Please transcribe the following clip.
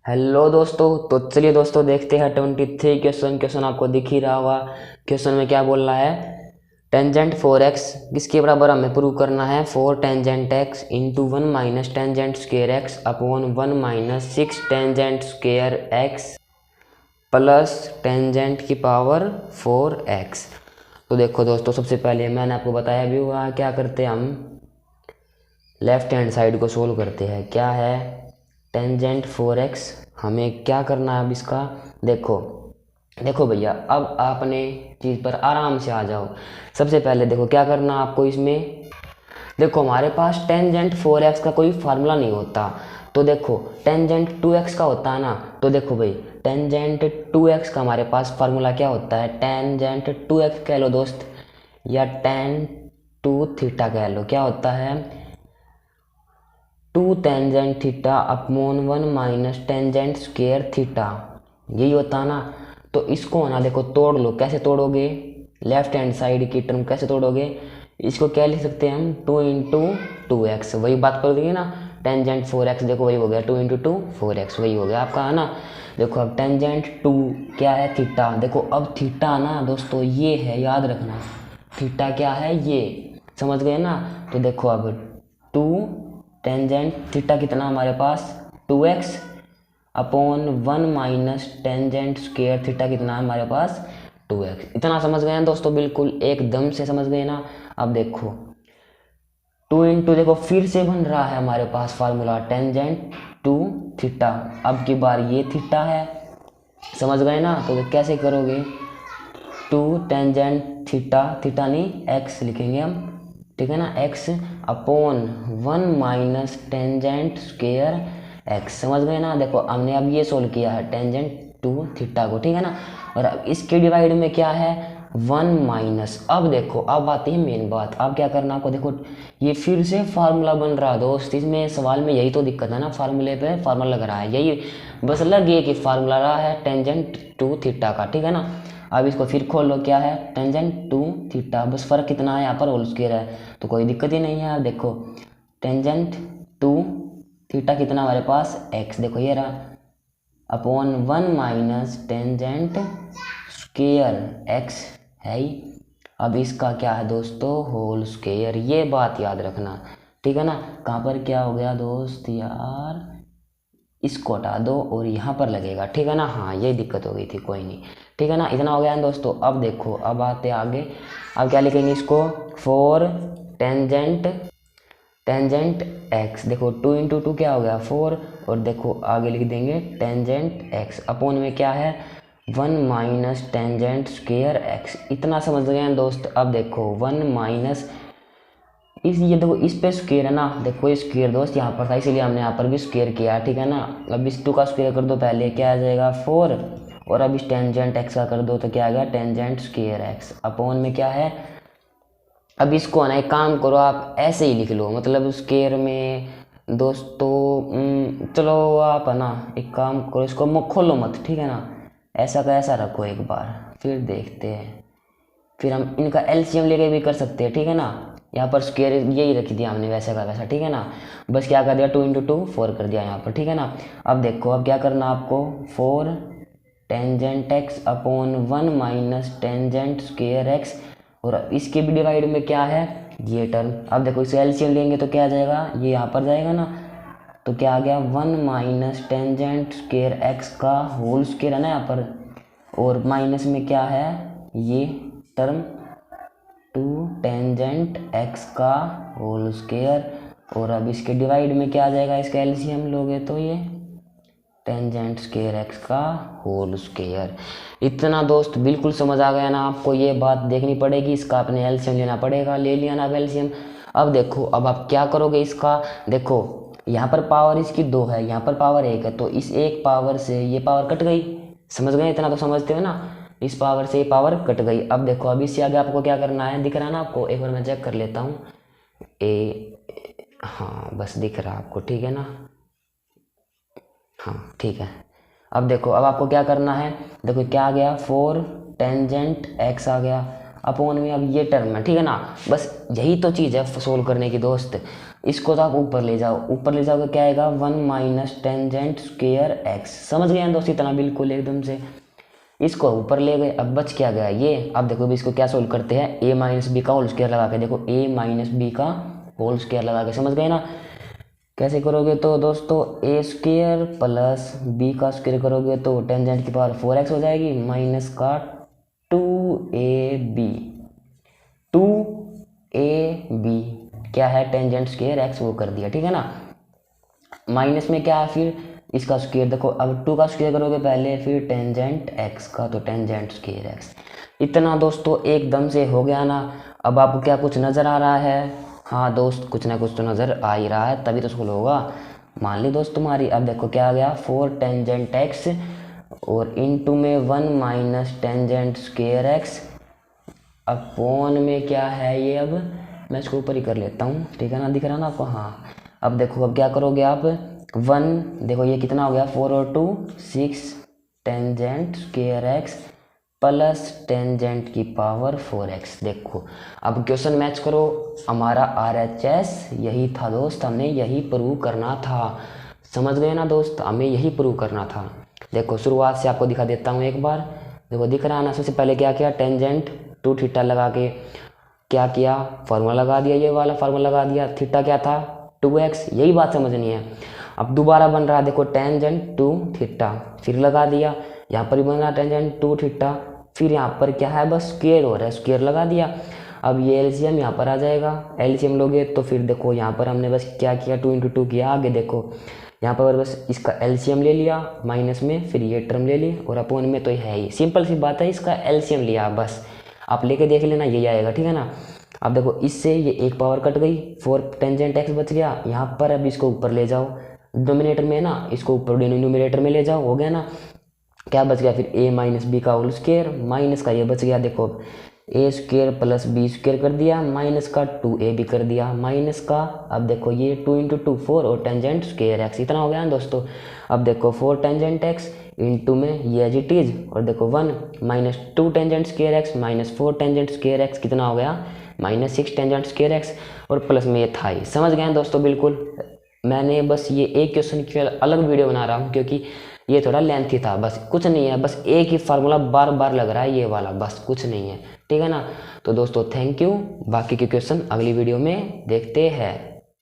Hello दोस्तों। तो चलिए दोस्तों देखते हैं 23 क्वेश्चन आपको दिख ही रहा होगा। क्वेश्चन में क्या बोल रहा है, टेंजेंट 4x किसके बराबर हमें प्रूव करना है। 4 tangent x into 1 minus tangent square x upon 1 minus 6 tangent square x plus tangent की पावर 4x। तो देखो दोस्तों, सबसे पहले मैंने आपको बताया भी हुआ क्या करते हैं हम, लेफ्ट हैंड साइड को सोल्व करते हैं। क्या है, टेंजेंट 4x। हमें क्या करना है अब इसका, देखो देखो भैया, अब आपने चीज़ पर आराम से आ जाओ। सबसे पहले देखो क्या करना आपको इसमें, देखो हमारे पास टेंजेंट 4x का कोई फार्मूला नहीं होता। तो देखो टेंजेंट 2x का होता है ना। तो देखो भाई, टेंजेंट 2x का हमारे पास फार्मूला क्या होता है, टेंजेंट 2x कह लो दोस्त, या टेन टू थीटा कह लो। क्या होता है, 2 tangent theta upon 1 minus tangent square theta, यही होता है ना। तो इसको ना देखो तोड़ लो, कैसे तोड़ोगे, लेफ्ट हैंड साइड की टर्म कैसे तोड़ोगे, इसको क्या लिख सकते हैं हम, 2 इंटू 2x, वही बात कर देंगे ना। टेंजेंट 4x देखो वही हो गया, 2 इंटू 2 4x, वही हो गया आपका, है ना। देखो अब टेंजेंट 2 क्या है, थीटा। देखो अब थीटा ना दोस्तों ये है, याद रखना, थीटा क्या है ये, समझ गए ना। तो देखो अब 2 टेंजेंट थीटा कितना हमारे पास 2x upon 1 minus tangent square theta कितना है हमारे पास 2x। इतना समझ गए हैं दोस्तों, बिल्कुल एकदम से समझ गए ना। अब देखो 2 इंटू, देखो फिर से बन रहा है हमारे पास फार्मूला टेंजेंट 2 थीटा। अब की बार ये थीटा है, समझ गए ना। तो कैसे करोगे, 2 टेंजेंट थीटा, थीटा नहीं एक्स लिखेंगे हम, ठीक है ना, x upon 1 minus tangent square x, समझ गए ना। देखो हमने अब ये सोल्व किया है टेंजेंट 2 थीटा को, ठीक है ना। और अब इसके डिवाइड में क्या है, 1 माइनस। अब देखो अब आती है मेन बात, अब क्या करना आपको, देखो ये फिर से फार्मूला बन रहा है दोस्त। इसमें सवाल में यही तो दिक्कत है ना, फार्मूले पे फार्मूला लग रहा है, यही बस लग ये कि फार्मूला रहा है टेंजेंट 2 थीटा का, ठीक है ना। अब इसको फिर खोल लो, क्या है टेंजेंट 2 थीटा, बस फर्क कितना है यहाँ पर, होल स्क्वायर है, तो कोई दिक्कत ही नहीं है। अब देखो टेंजेंट 2 थीटा कितना हमारे पास एक्स, देखो ये रहा, upon 1 minus tangent square x है ही। अब इसका क्या है दोस्तों, होल स्क्वायर, ये बात याद रखना, ठीक है ना। कहाँ पर क्या हो गया दोस्त यार, इसको हटा दो और यहाँ पर लगेगा, ठीक है ना। हाँ ये दिक्कत हो गई थी, कोई नहीं, ठीक है ना। इतना हो गया दोस्तों। अब देखो अब आते आगे, अब क्या लिखेंगे इसको, 4 टेंजेंट टेंजेंट एक्स, देखो 2 इंटू 2 क्या हो गया 4, और देखो आगे लिख देंगे टेंजेंट एक्स अपॉन में क्या है 1 माइनस टेंजेंट स्क्वेयर एक्स। इतना समझ गए हैं दोस्त। अब देखो 1 माइनस इस, ये देखो इस पे स्क्वेयर है ना, देखो ये स्क्वेयर दोस्त यहाँ पर था, इसीलिए हमने यहाँ पर भी स्क्वेयर किया, ठीक है ना। अब इस 2 का स्क्वेयर कर दो, पहले क्या आ जाएगा 4, और अब इस टेंजेंट एक्स का कर दो तो क्या आ गया टेंजेंट स्क्वेयर एक्स अपॉन में क्या है। अब इसको ना एक काम करो, आप ऐसे ही लिख लो, मतलब स्क्वेयर में दोस्तों चलो आप है ना एक काम करो, इसको खोलो मत, ठीक है ना, ऐसा का ऐसा रखो एक बार, फिर देखते हैं। फिर हम इनका एलसीएम लेके भी कर सकते हैं, ठीक है ना। यहाँ पर स्क्वायर यही रख दिया हमने वैसे का वैसा, ठीक है ना। बस क्या कर दिया 2 इंटू 2 4 कर दिया यहाँ पर, ठीक है ना। अब देखो अब क्या करना आपको, 4 tangent x upon 1 minus tangent square x, और इसके भी डिवाइड में क्या है ये टर्म। अब देखो इसे एलसीएम लेंगे तो क्या आ जाएगा, ये यहाँ पर जाएगा ना, तो क्या आ गया 1 माइनस टेंजेंट स्क्वेयर एक्स का होल स्क्वेयर है ना यहाँ पर, और माइनस में क्या है ये टर्म 2 टेंजेंट एक्स का होल स्क्वेयर, और अब इसके डिवाइड में क्या आ जाएगा, इसका एलसीएम लोगे तो ये टेंजेंट स्क्वेयर एक्स का होल स्क्वेयर। इतना दोस्त बिल्कुल समझ आ गया ना आपको, ये बात देखनी पड़ेगी, इसका अपने एलसीएम लेना पड़ेगा, ले लिया ना अब एलसीएम। अब देखो अब आप क्या करोगे इसका, देखो यहाँ पर पावर इसकी 2 है, यहाँ पर पावर 1 है, तो इस एक पावर से ये पावर कट गई, समझ गए, इतना तो समझते हो ना, इस पावर से ये पावर कट गई। अब देखो अभी इससे आगे आपको क्या करना है, दिख रहा है ना आपको, एक बार मैं चेक कर लेता हूँ, ए हाँ बस दिख रहा है आपको, ठीक है ना, हाँ ठीक है। अब देखो अब आपको क्या करना है, देखो क्या आ गया 4 टेंजेंट एक्स आ गया अपॉन में अब ये टर्म है, ठीक है ना। बस यही तो चीज़ है सोल्व करने की दोस्त, इसको तो आप ऊपर ले जाओ, ऊपर ले जाओगे क्या आएगा 1 माइनस टेंजेंट स्क्वायर एक्स। समझ गए दोस्त इतना बिल्कुल एकदम से। इसको ऊपर ले गए, अब बच क्या गया ये। अब देखो भी इसको क्या सोल्व करते हैं, ए माइनस बी का होल स्क्वायर लगा के। देखो ए माइनस बी का होल स्क्वायर लगा के, समझ गए ना कैसे करोगे। तो दोस्तों ए स्क्वायर प्लस बी का स्क्वायर करोगे तो टेंजेंट की पावर 4x हो जाएगी, माइनस का 2ab, 2ab क्या है टेंजेंट स्क्वायर x वो कर दिया, ठीक है ना। माइनस में क्या है फिर इसका स्क्वायर, देखो अब 2 का स्क्वायर करोगे पहले, फिर टेंजेंट x का, तो टेंजेंट स्क्वायर x। इतना दोस्तों एकदम से हो गया ना। अब आपको क्या कुछ नज़र आ रहा है? हाँ दोस्त कुछ ना कुछ तो नज़र आ ही रहा है, तभी तो सोल्व होगा। मान ली दोस्त तुम्हारी। अब देखो क्या आ गया 4 टेंजेंट x और इनटू में 1 minus tangent square x upon में क्या है ये। अब मैं इसको ऊपर ही कर लेता हूँ, ठीक है ना, दिख रहा ना आपको। हाँ अब देखो अब क्या करोगे आप 1, देखो ये कितना हो गया 4 और 2 6 tangent square x plus tangent की पावर 4x। देखो अब क्वेश्चन मैच करो, हमारा RHS यही था दोस्त, हमने यही प्रूव करना था। समझ गए ना दोस्त, हमें यही प्रूव करना था। देखो शुरुआत से आपको दिखा देता हूँ एक बार। देखो दिख रहा है ना, सबसे पहले क्या किया टेंजेंट 2 थीटा लगा के क्या किया फार्मूला लगा दिया, ये वाला फार्मूला लगा दिया। थीटा क्या था 2x, यही बात समझनी है। अब दोबारा बन रहा है देखो टेंजेंट 2 थीटा, फिर लगा दिया। यहाँ पर भी बन रहा टेंजेंट 2 थीटा, फिर यहाँ पर क्या है बस स्क्वायर हो रहा है, स्क्वायर लगा दिया। अब ये एलसीएम यहाँ पर आ जाएगा, एलसीएम लोगे तो फिर देखो यहाँ पर हमने बस क्या किया 2 × 2 किया। आगे देखो यहाँ पर बस इसका एलसीएम ले लिया माइनस में, फिर ये टर्म ले ली और अपोन में तो है ही, सिंपल सी बात है। इसका एलसीएम लिया बस, आप लेके देख लेना यही आएगा, ठीक है ना। अब देखो इससे ये एक पावर कट गई, 4 टेंजेंट एक्स बच गया यहाँ पर। अब इसको ऊपर ले जाओ डिनोमिनेटर में ना, इसको ऊपर डिनोमिनेटर में ले जाओ, हो गया ना। क्या बच गया फिर a माइनस बी का होल स्क्वायर, माइनस का ये बच गया देखो ए स्क्वायर प्लस बी स्क्वायर कर दिया, माइनस का 2ab कर दिया, माइनस का अब देखो ये 2 × 2 4 और टेंजेंट स्क्वायर एक्स, इतना हो गया ना दोस्तों। अब देखो 4 टेंजेंट एक्स इंटू में ये एज इट इज, और देखो 1 minus 2 tangent square x minus 4 tangent square x, कितना हो गया माइनस 6 टेंजेंट स्क्वायर एक्स, और प्लस में ये था ही। समझ गए दोस्तों बिल्कुल। मैंने बस ये एक क्वेश्चन की अलग वीडियो बना रहा हूँ क्योंकि ये थोड़ा लेंथी था, बस कुछ नहीं है, बस एक ही फार्मूला बार बार लग रहा है ये वाला, बस कुछ नहीं है, ठीक है ना। तो दोस्तों थैंक यू, बाकी के क्वेश्चन अगली वीडियो में देखते हैं।